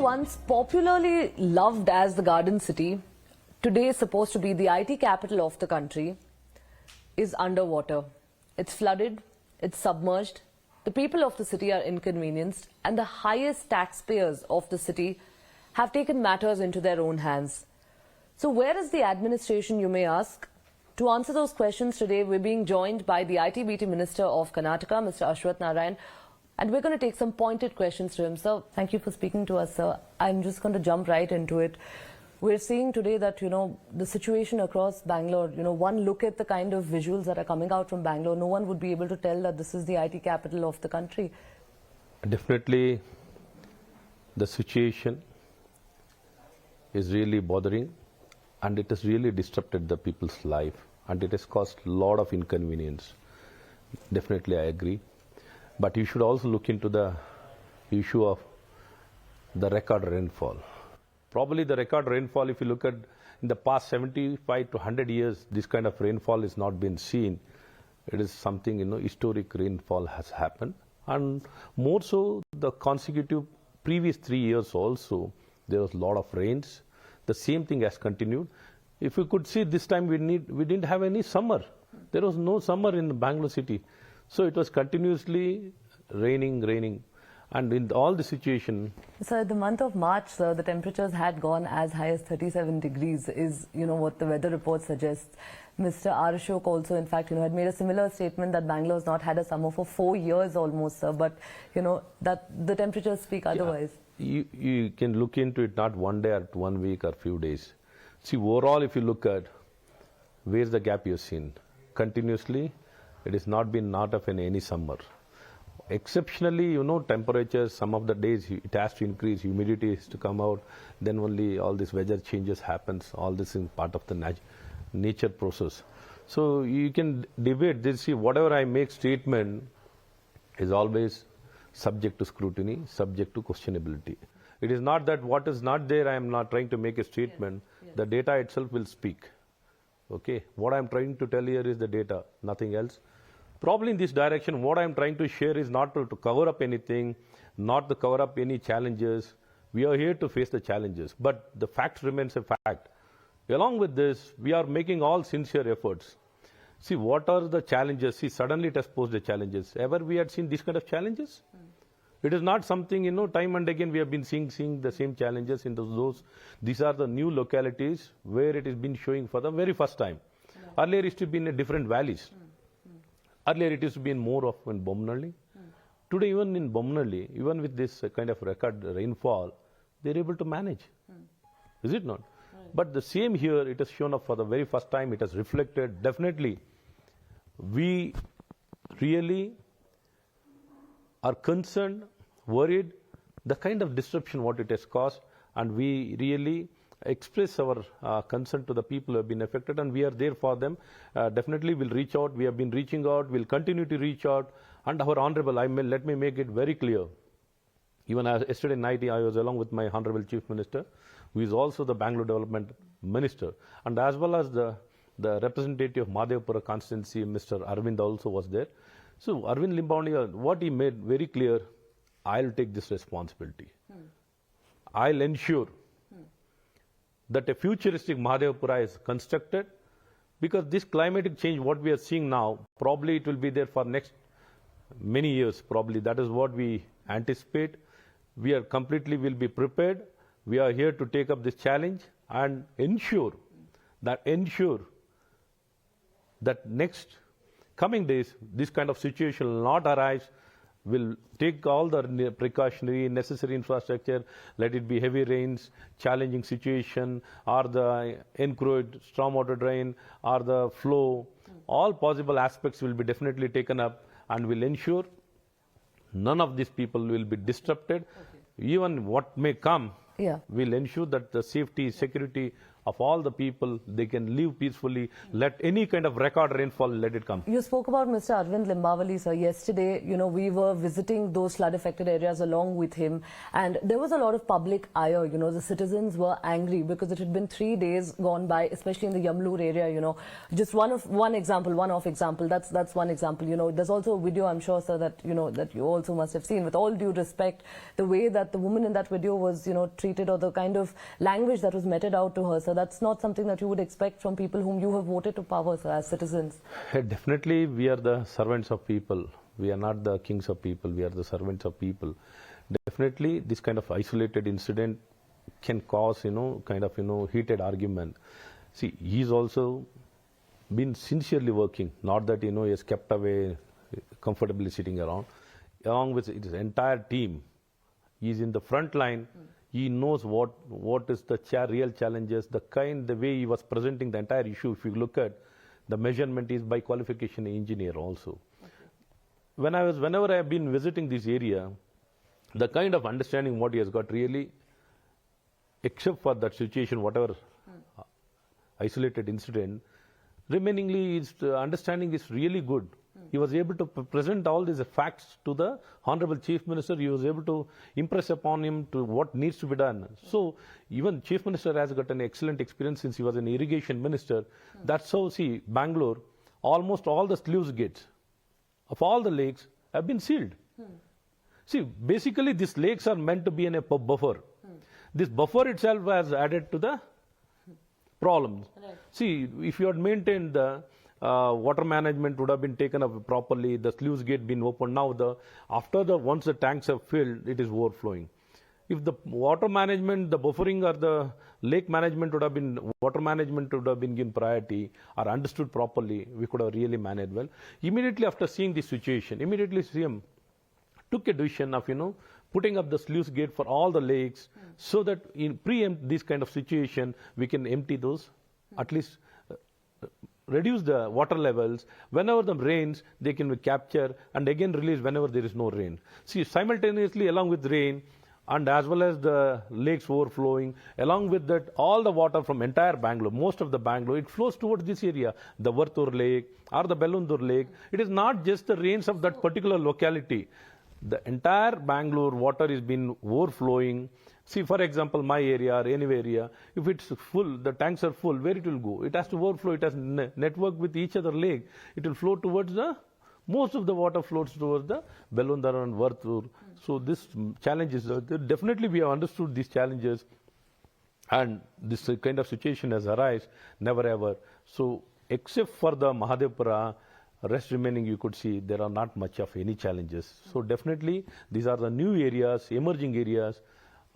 once popularly loved as the Garden City, today supposed to be the IT capital of the country, is underwater. It's flooded, it's submerged, the people of the city are inconvenienced, and the highest taxpayers of the city have taken matters into their own hands. So where is the administration, you may ask? To answer those questions today, we're being joined by the IT Minister of Karnataka, Mr. Ashwath Narayan, and we're going to take some pointed questions to him. Sir, thank you for speaking to us, sir. I'm just going to jump right into it. We're seeing today that, the situation across Bangalore, one look at the kind of visuals that are coming out from Bangalore, no one would be able to tell that this is the IT capital of the country. Definitely, the situation is really bothering, and it has really disrupted the people's life, and it has caused a lot of inconvenience. Definitely, I agree. But you should also look into the issue of the record rainfall. Probably the record rainfall, if you look at in the past 75 to 100 years, this kind of rainfall has not been seen. It is something, historic rainfall has happened. And more so, the consecutive previous 3 years also, there was a lot of rains. The same thing has continued. If you could see, this time we didn't have any summer. There was no summer in Bangalore city. So it was continuously raining. And in all the situation... So in the month of March, sir, the temperatures had gone as high as 37 degrees is, what the weather report suggests. Mr. Ashok also, in fact, had made a similar statement that Bangalore has not had a summer for 4 years almost, sir. But, that the temperatures speak otherwise. Yeah, you can look into it not one day or 1 week or few days. See, overall, if you look at where's the gap you've seen, continuously, it has not been not of any summer. Exceptionally, temperatures, some of the days it has to increase, humidity has to come out, then only all this weather changes happens. All this is part of the nature process. So you can debate this. See, whatever I make statement is always subject to scrutiny, subject to questionability. It is not that what is not there, I am not trying to make a statement. Yes. The data itself will speak. Okay, what I am trying to tell here is the data, nothing else. Probably in this direction, what I am trying to share is not to cover up anything, not to cover up any challenges. We are here to face the challenges, but the fact remains a fact. Along with this, we are making all sincere efforts. See, what are the challenges? See, suddenly it has posed the challenges. Ever we had seen this kind of challenges? It is not something, time and again we have been seeing the same challenges in those. These are the new localities where it has been showing for the very first time. Yeah. Earlier it used to be in different valleys. Earlier it used to be in more of in Bomnalli. Today even in Bomnalli, even with this kind of record rainfall, they are able to manage. Is it not? Right. But the same here, it has shown up for the very first time, it has reflected. Definitely, we really are concerned, worried, the kind of disruption what it has caused, and we really express our concern to the people who have been affected, and we are there for them. Definitely we'll reach out. We have been reaching out. We'll continue to reach out. And our Honorable, let me make it very clear. Even yesterday night, I was along with my Honorable Chief Minister, who is also the Bangalore Development Minister, and as well as the representative of Madhevapura constituency, Mr. Arvind also was there. So Arvind Limbaundi, what he made very clear, I'll take this responsibility. I'll ensure that a futuristic Madhevapura is constructed, because this climatic change, what we are seeing now, probably it will be there for next many years, probably. That is what we anticipate. We are completely will be prepared. We are here to take up this challenge and ensure that next coming days, this kind of situation will not arise. Will take all the precautionary, necessary infrastructure, let it be heavy rains, challenging situation, or the encroached stormwater drain, or the flow. All possible aspects will be definitely taken up, and will ensure none of these people will be disrupted. Okay. Even what may come, will ensure that the safety, security of all the people. They can live peacefully. Let any kind of record rainfall, let it come. You spoke about Mr. Arvind Limbavali, sir. Yesterday, we were visiting those flood-affected areas along with him, and there was a lot of public ire. The citizens were angry because it had been 3 days gone by, especially in the Yamlur area. Just one example. That's one example. There's also a video, I'm sure, sir, that that you also must have seen. With all due respect, the way that the woman in that video was, treated, or the kind of language that was meted out to her, sir, that's not something that you would expect from people whom you have voted to power, sir, as citizens. Definitely, we are the servants of people. We are not the kings of people. We are the servants of people. Definitely, this kind of isolated incident can cause, heated argument. See, he's also been sincerely working. Not that, he has kept away, comfortably sitting around. Along with his entire team, he's in the front line. He knows what is the real challenges, the way he was presenting the entire issue. If you look at the measurement, is by qualification engineer also. Okay. Whenever I have been visiting this area, the kind of understanding what he has got really, except for that situation, whatever isolated incident, remainingly his understanding is really good. He was able to present all these facts to the Honorable Chief Minister. He was able to impress upon him to what needs to be done. So even Chief Minister has got an excellent experience since he was an irrigation minister. That's how, see, Bangalore, almost all the sluice gates of all the lakes have been sealed. See, basically these lakes are meant to be in a buffer. This buffer itself has added to the problems. Right. See, if you had maintained the water management would have been taken up properly, the sluice gate been opened. Now, once the tanks are filled, it is overflowing. If the water management, the buffering or the lake management water management would have been given priority or understood properly, we could have really managed well. Immediately after seeing this situation, CM took a decision of, putting up the sluice gate for all the lakes so that in preempt this kind of situation, we can empty those, at least reduce the water levels. Whenever the rains, they can be captured and again release whenever there is no rain. See, simultaneously along with rain and as well as the lakes overflowing, along with that, all the water from entire Bangalore, most of the Bangalore, it flows towards this area, the Vartur Lake or the Belundur Lake. It is not just the rains of that particular locality. The entire Bangalore water is been overflowing. See, for example, my area or any area, if it's full, the tanks are full, where it will go? It has to overflow. It has network with each other lake. It will flow towards most of the water flows towards the Belundar and Vartur. So this challenge is, definitely we have understood these challenges and this kind of situation has arisen, never ever. So except for the Mahadevpura, rest remaining, you could see there are not much of any challenges. So definitely these are the new areas, emerging areas,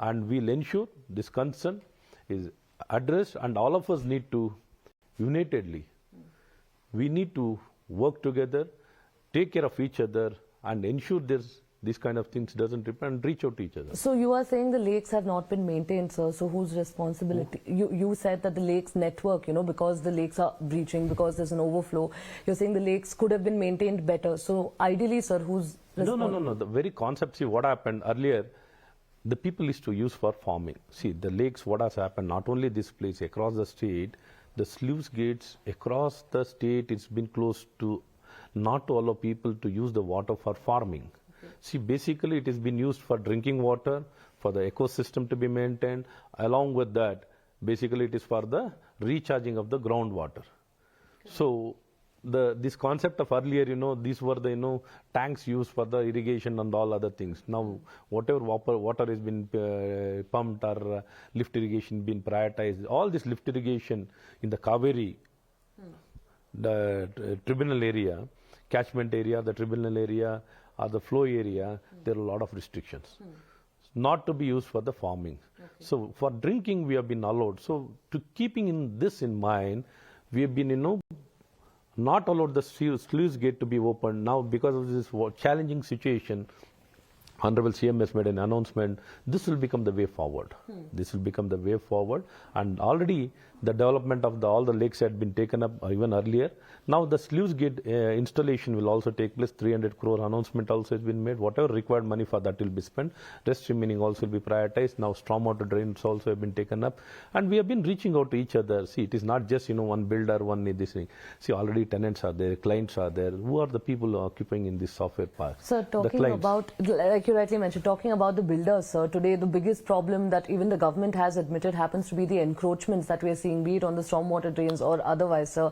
and we'll ensure this concern is addressed and all of us need to unitedly, we need to work together, take care of each other and ensure these kind of things doesn't happen and reach out to each other. So you are saying the lakes have not been maintained, sir. So whose responsibility? You said that the lakes network, because the lakes are breaching, because there's an overflow. You're saying the lakes could have been maintained better. So ideally, sir, who's responsible? No. The very concept, see what happened earlier, the people used to use for farming. See, the lakes, what has happened, not only this place, across the state, the sluice gates across the state, it's been closed to not to allow people to use the water for farming. Okay. See, basically it has been used for drinking water, for the ecosystem to be maintained. Along with that, basically it is for the recharging of the groundwater. Okay. So, this concept of earlier, these were the, tanks used for the irrigation and all other things. Now, whatever water has been pumped or lift irrigation been prioritized, all this lift irrigation in the Kaveri, the tribunal area, catchment area, the tribunal area, or the flow area, there are a lot of restrictions. Not to be used for the farming. Okay. So, for drinking, we have been allowed. So, keeping this in mind, we have been, not allowed the sluice gate to be opened. Now, because of this challenging situation, Honorable CM has made an announcement. This will become the way forward. This will become the way forward. And already the development of all the lakes had been taken up even earlier. Now the sluice gate installation will also take place. 300 crore announcement also has been made. Whatever required money for that will be spent. Rest remaining also will be prioritized. Now stormwater drains also have been taken up. And we have been reaching out to each other. See, it is not just, one builder, one this thing. See, already tenants are there, clients are there. Who are the people occupying in this software park? Sir, talking about, like you rightly mentioned, talking about the builders, sir, today the biggest problem that even the government has admitted happens to be the encroachments that we are seeing, be it on the stormwater drains or otherwise, sir.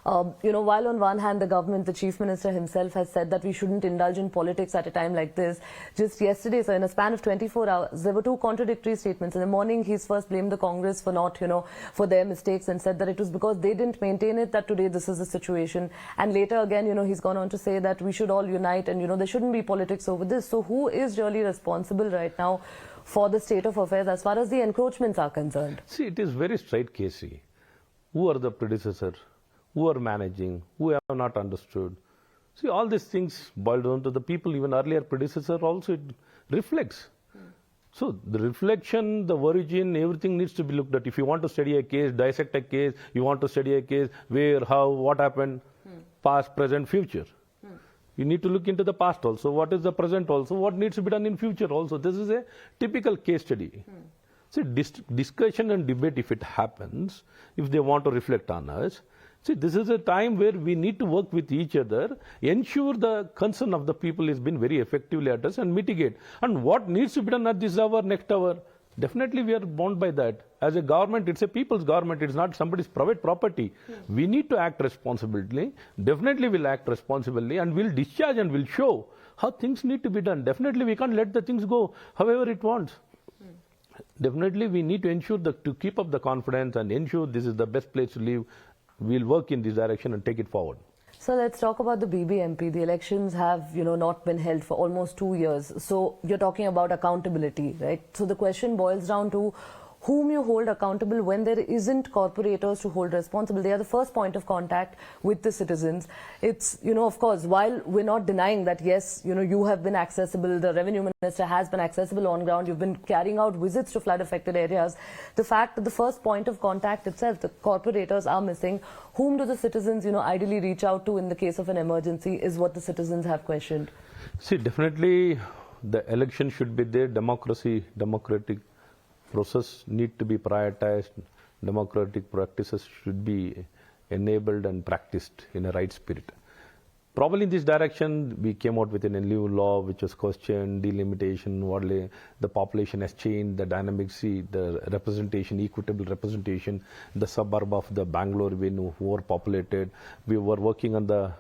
While on one hand the government, the Chief Minister himself has said that we shouldn't indulge in politics at a time like this. Just yesterday, sir, in a span of 24 hours, there were two contradictory statements. In the morning, he's first blamed the Congress for not, for their mistakes and said that it was because they didn't maintain it that today this is the situation. And later again, he's gone on to say that we should all unite and, there shouldn't be politics over this. So who is really responsible right now for the state of affairs as far as the encroachments are concerned? See, it is very straight case. Who are the predecessors? Who are managing? Who have not understood? See, all these things boil down to the people, even earlier predecessor also it reflects. So the reflection, the origin, everything needs to be looked at. If you want to study a case, dissect a case, you want to study a case, where, how, what happened, past, present, future. You need to look into the past also, what is the present also, what needs to be done in future also. This is a typical case study. See, discussion and debate, if it happens, if they want to reflect on us, see, this is a time where we need to work with each other, ensure the concern of the people has been very effectively addressed and mitigate. And what needs to be done at this hour, next hour, definitely we are bound by that. As a government, it's a people's government, it's not somebody's private property. We need to act responsibly. Definitely we'll act responsibly and we'll discharge and we'll show how things need to be done. Definitely we can't let the things go however it wants. Definitely we need to ensure that to keep up the confidence and ensure this is the best place to live. We'll work in this direction and take it forward. So let's talk about the BBMP. The elections have, not been held for almost 2 years. So you're talking about accountability, right? So the question boils down to whom you hold accountable when there isn't corporators to hold responsible. They are the first point of contact with the citizens. It's, of course, while we're not denying that, yes, you have been accessible, the revenue minister has been accessible on ground, you've been carrying out visits to flood affected areas. The fact that the first point of contact itself, the corporators are missing. Whom do the citizens, ideally reach out to in the case of an emergency is what the citizens have questioned. See, definitely the election should be there. Democratic process need to be prioritized. Democratic practices should be enabled and practiced in a right spirit. Probably in this direction, we came out with a new law which was questioned, delimitation, the population has changed, the dynamics, the representation, equitable representation, the suburb of the Bengaluru being overpopulated. We were working on the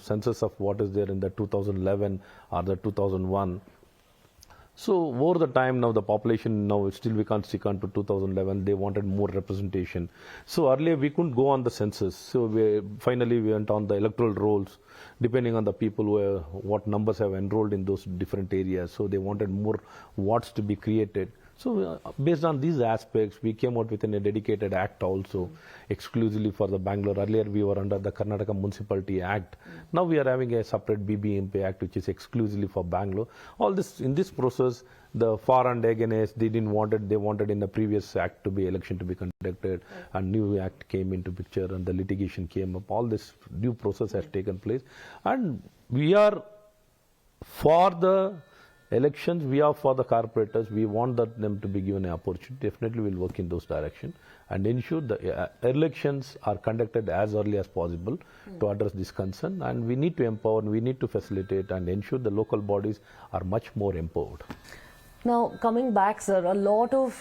census of what is there in the 2011 or the 2001. So over the time now the population now still we can't stick on to 2011. They wanted more representation. So earlier we couldn't go on the census. So finally we went on the electoral rolls, depending on the people what numbers have enrolled in those different areas. So they wanted more wards to be created. So based on these aspects, we came out with a dedicated act also, exclusively for the Bangalore. Earlier we were under the Karnataka Municipality Act. Now we are having a separate BBMP Act, which is exclusively for Bangalore. All this, in this process, the for and against, they wanted in the previous act to be election to be conducted, and new act came into picture and the litigation came up. All this due process has taken place. And we are for the elections, we are for the corporators. We want them to be given an opportunity. Definitely we'll work in those directions and ensure the elections are conducted as early as possible to address this concern. And we need to empower, we need to facilitate and ensure the local bodies are much more empowered. Now, coming back, sir, a lot of,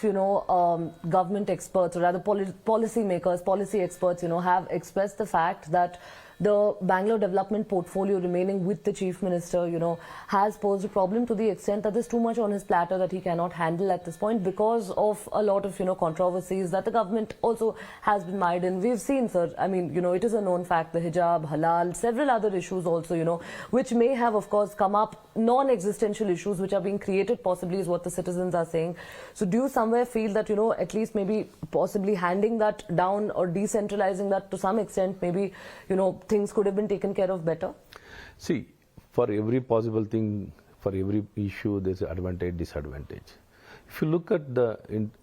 government experts, or rather policy makers, policy experts, have expressed the fact that the Bangalore development portfolio remaining with the Chief Minister, has posed a problem to the extent that there's too much on his platter that he cannot handle at this point because of a lot of, controversies that the government also has been mired in. We've seen, sir, I mean, it is a known fact, the hijab, halal, several other issues also, which may have, of course, come up, non-existential issues which are being created possibly is what the citizens are saying. So do you somewhere feel that, at least maybe possibly handing that down or decentralizing that to some extent, maybe, things could have been taken care of better? See, for every possible thing, for every issue there's advantage, disadvantage. If you look at the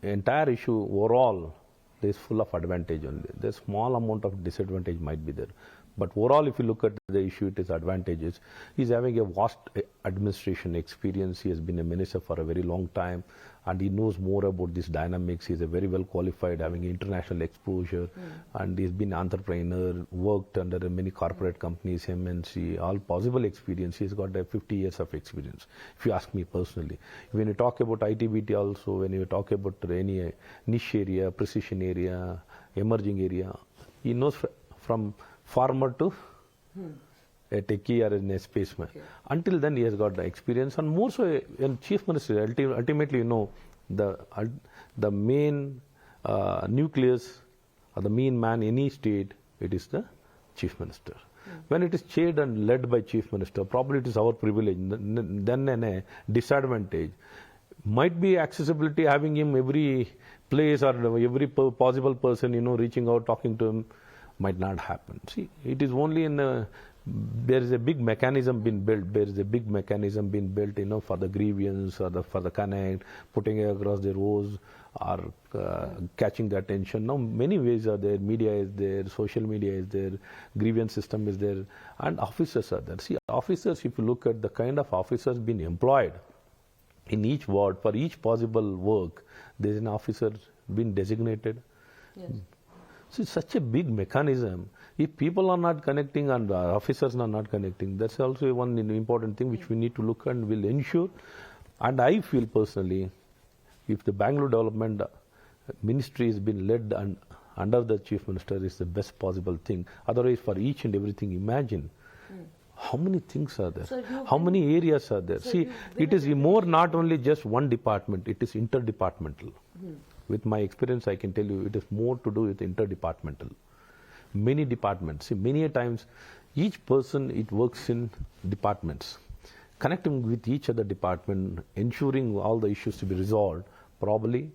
entire issue overall, there's full of advantage only. There's small amount of disadvantage might be there. But overall, if you look at the issue, it is advantages. He's having a vast administration experience. He has been a minister for a very long time, and he knows more about these dynamics. He's a very well qualified, having international exposure, and he's been entrepreneur, worked under many corporate companies, MNC, all possible experience. He's got 50 years of experience, if you ask me personally. When you talk about ITBT also, when you talk about any niche area, precision area, emerging area, he knows from farmer to a techie or a spaceman. Okay. Until then, he has got the experience, and more so, in chief minister, ultimately, you know, the main nucleus or the main man in any state, it is the chief minister. When it is chaired and led by chief minister, probably it is our privilege. Then a disadvantage might be accessibility, having him every place or every possible person, you know, reaching out, talking to him, might not happen. See, it is only in there is a big mechanism being built. There is a big mechanism being built, you know, for the grievance or for the connect, putting it across the rows or catching the attention. Now, many ways are there. Media is there, social media is there, grievance system is there, and officers are there. See, officers, if you look at the kind of officers being employed in each ward for each possible work, there is an officer being designated. Yes. So it's such a big mechanism. If people are not connecting and officers are not connecting, that's also one important thing which we need to look and will ensure. And I feel personally, if the Bangalore Development Ministry has been led under the Chief Minister, is the best possible thing. Otherwise, for each and everything, imagine how many things are there, so how many areas are there. So see, it is more not only just one department, it is interdepartmental. With my experience, I can tell you it is more to do with interdepartmental. Many departments. See, many a times, each person, it works in departments. Connecting with each other department, ensuring all the issues to be resolved. Probably,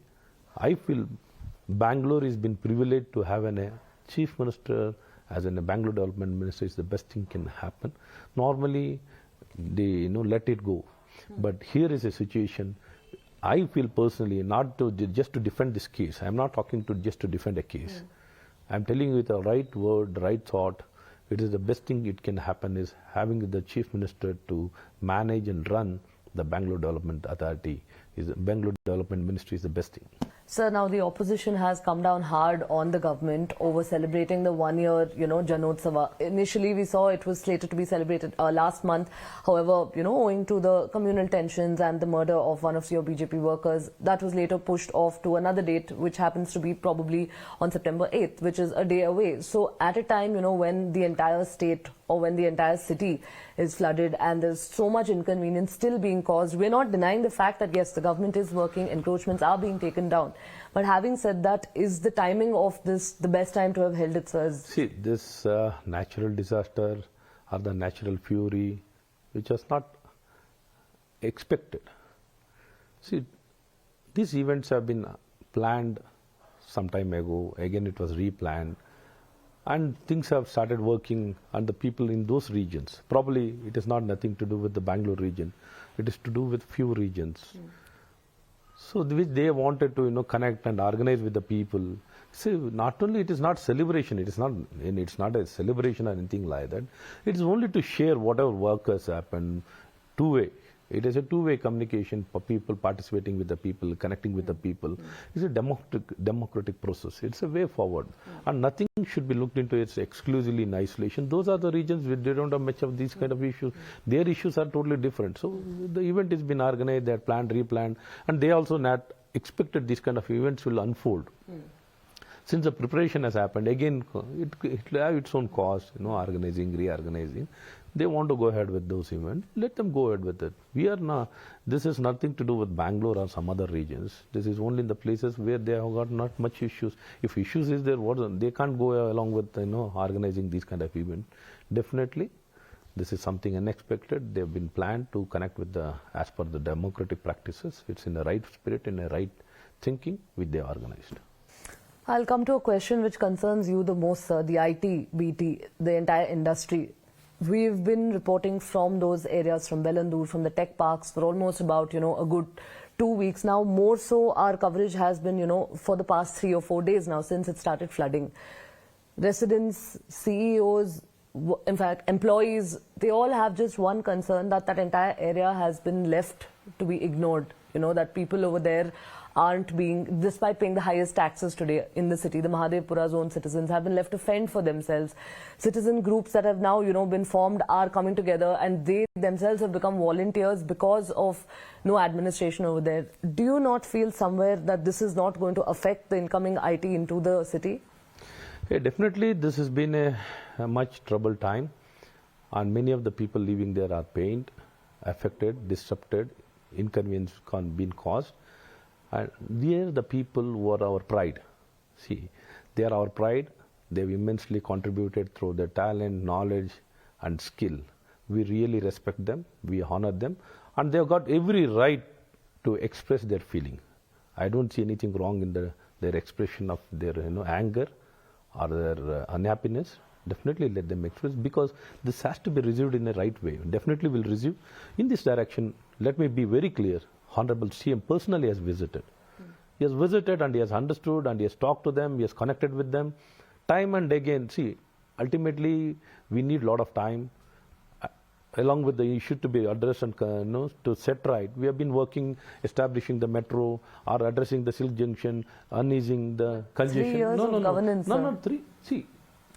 I feel Bangalore has been privileged to have a chief minister as a Bangalore Development Minister is the best thing can happen. Normally, they let it go. But here is a situation. I feel personally not to just to defend this case. I'm not talking to just to defend a case. I'm telling you with the right word, the right thought. It is the best thing it can happen is having the chief minister to manage and run the Bangalore Development Authority. Bangalore Development Ministry is the best thing. Sir, now the opposition has come down hard on the government over celebrating the 1 year, Janotsava. Initially, we saw it was slated to be celebrated last month. However, owing to the communal tensions and the murder of one of your BJP workers, that was later pushed off to another date, which happens to be probably on September 8th, which is a day away. So at a time, when the entire state or when the entire city is flooded and there's so much inconvenience still being caused, we're not denying the fact that yes, the government is working, encroachments are being taken down. But having said that, is the timing of this the best time to have held it, sir? See, this natural disaster or the natural fury, which was not expected. See, these events have been planned some time ago. Again, it was replanned. And things have started working, and the people in those regions, probably it is not nothing to do with the Bangalore region, it is to do with few regions. So which they wanted to connect and organize with the people. See, not only it is not celebration, it's not a celebration or anything like that. It is only to share whatever work has happened, two-way. It is a two-way communication for people participating with the people, connecting with the people. It's a democratic process. It's a way forward. And nothing should be looked into it exclusively in isolation. Those are the regions where they don't have much of these kind of issues. Their issues are totally different. So the event has been organized, they are planned, replanned, and they also not expected these kind of events will unfold. Since the preparation has happened, again, it will have its own cost, organizing, reorganizing. They want to go ahead with those events, let them go ahead with it. This has nothing to do with Bangalore or some other regions. This is only in the places where they have got not much issues. If issues is there, they can't go along with organizing these kind of events. Definitely, this is something unexpected. They've been planned to connect with as per the democratic practices. It's in the right spirit, in the right thinking, which they organized. I'll come to a question which concerns you the most, sir, the IT, BT, the entire industry. We've been reporting from those areas, from Bengaluru, from the tech parks, for almost about, a good 2 weeks now. More so, our coverage has been, for the past 3 or 4 days now since it started flooding. Residents, CEOs, in fact, employees, they all have just one concern, that that entire area has been left to be ignored. That people over there aren't being, despite paying the highest taxes today in the city, the Mahadevpura zone citizens have been left to fend for themselves. Citizen groups that have now, been formed are coming together, and they themselves have become volunteers because of no administration over there. Do you not feel somewhere that this is not going to affect the incoming IT into the city? Yeah, definitely this has been a much troubled time, and many of the people living there are pained, affected, disrupted, inconvenience been caused. And they are the people who are our pride. See, they are our pride. They've immensely contributed through their talent, knowledge and skill. We really respect them, we honor them, and they've got every right to express their feeling. I don't see anything wrong in their expression of their anger or their unhappiness. Definitely let them express, because this has to be received in the right way. Definitely will receive. In this direction, let me be very clear. Honorable CM personally has visited. He has visited and he has understood and he has talked to them, he has connected with them. Time and again, see, ultimately we need a lot of time along with the issue to be addressed and to set right. We have been working, establishing the metro, or addressing the Silk Junction, uneasing the congestion. 3 years of governance. No, 3. See,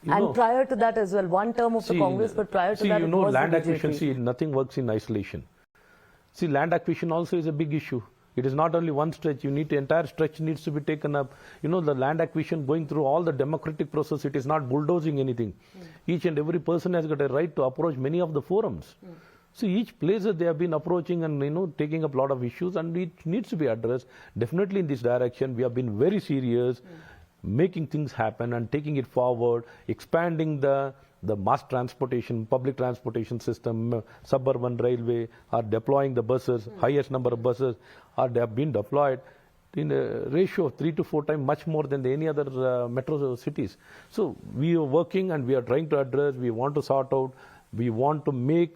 and prior to that as well, one term of the Congress, but prior to that it was land the acquisition, BJP. see, nothing works in isolation. See, land acquisition also is a big issue. It is not only one stretch, entire stretch needs to be taken up. The land acquisition going through all the democratic process, it is not bulldozing anything. Each and every person has got a right to approach many of the forums. So each place that they have been approaching and taking up a lot of issues, and it needs to be addressed. Definitely in this direction, we have been very serious, making things happen and taking it forward, expanding the mass transportation, public transportation system, suburban railway, are deploying the buses, highest number of buses they have been deployed in a ratio of 3 to 4 times much more than any other metro cities. So we are working and we are trying to address, we want to sort out, we want to make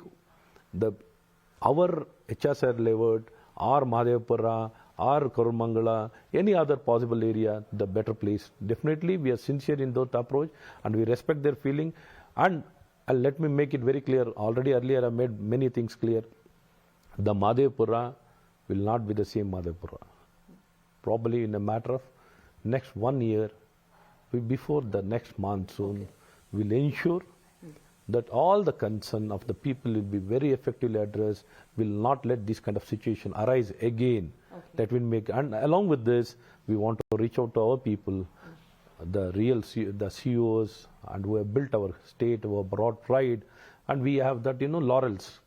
our HSR level, our Mahadevpura, or Koromangala, any other possible area, the better place. Definitely we are sincere in that approach and we respect their feeling. And let me make it very clear, already earlier I made many things clear. The Mahadevpura will not be the same Mahadevpura. Probably in a matter of next 1 year, before the next monsoon, we'll ensure that all the concern of the people will be very effectively addressed, will not let this kind of situation arise again. That will make, and along with this, we want to reach out to our people, the CEOs, and who have built our state, who have brought pride, and we have that, laurels.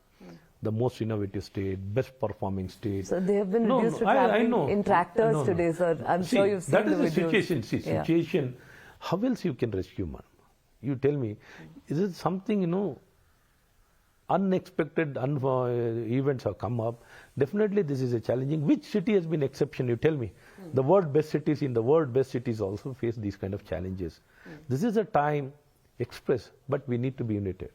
The most innovative state, best performing state. So they have been reduced to traveling in tractors today, sir. I'm sure you've seen that the is the videos. situation. See, situation. How else you can rescue man? You tell me, is it something, unexpected events have come up? Definitely this is a challenging. Which city has been exception? You tell me. The world best cities in the world best cities also face these kind of challenges. This is a time express, but we need to be united.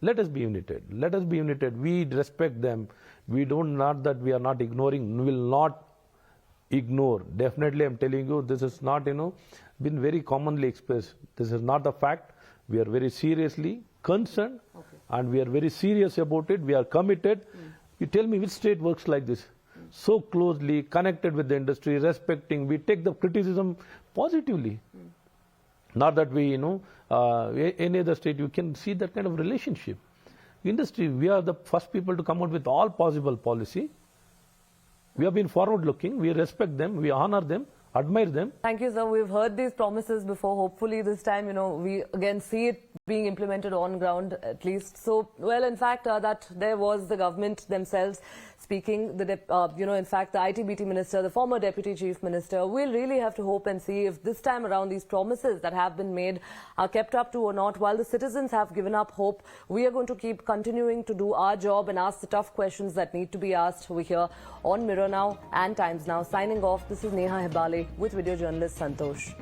Let us be united. Let us be united. We respect them. We don't, not that we are not ignoring, we will not ignore. Definitely I'm telling you, this is not, been very commonly expressed. This is not a fact. We are very seriously concerned and we are very serious about it. We are committed. You tell me which state works like this? So closely connected with the industry, respecting. We take the criticism positively. Not that we, any other state, you can see that kind of relationship. Industry, we are the first people to come out with all possible policy. We have been forward looking, we respect them, we honor them, admire them. Thank you, sir. We've heard these promises before. Hopefully this time, we again see it being implemented on ground at least. So, well, in fact, that there was the government themselves speaking. In fact, the IT Minister, the former Deputy Chief Minister, we'll really have to hope and see if this time around these promises that have been made are kept up to or not. While the citizens have given up hope, we are going to keep continuing to do our job and ask the tough questions that need to be asked. We're here on Mirror Now and Times Now. Signing off, this is Neha Hebale with video journalist Santosh.